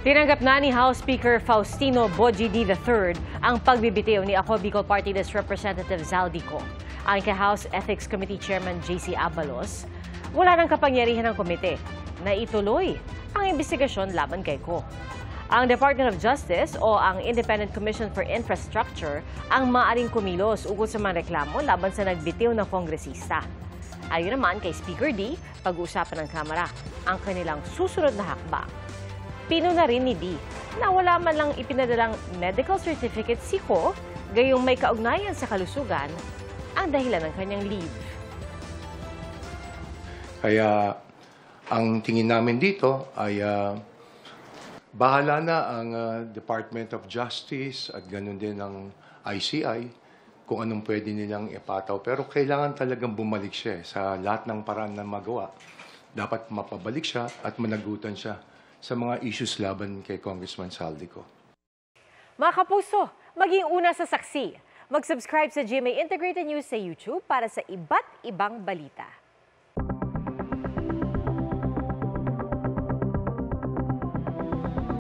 Tinanggap na ni House Speaker Faustino Bojidi III ang pagbibitiw ni Ako Bicol Party List Representative Zaldico. Ayon kay House Ethics Committee Chairman JC Abalos, wala ng kapangyarihan ng komite na ituloy ang investigasyon laban kay Ko. Ang Department of Justice o ang Independent Commission for Infrastructure ang maaaring kumilos ukol sa mga reklamo laban sa nagbitiw na kongresista. Ayon naman kay Speaker D, pag-uusapan ng Kamara ang kanilang susunod na hakbang. Pinuna rin ni D na wala man lang ipinadalang medical certificate si Ko, gayong may kaugnayan sa kalusugan ang dahilan ng kanyang leave. Kaya ang tingin namin dito ay bahala na ang Department of Justice at ganoon din ang ICI kung anong pwede nilang ipataw. Pero kailangan talagang bumalik siya sa lahat ng paraan na magawa. Dapat mapabalik siya at managutan siya sa mga issues laban kay Congressman Zaldico. Mga kapuso, maging una sa saksi. Mag-subscribe sa GMA Integrated News sa YouTube para sa iba't ibang balita.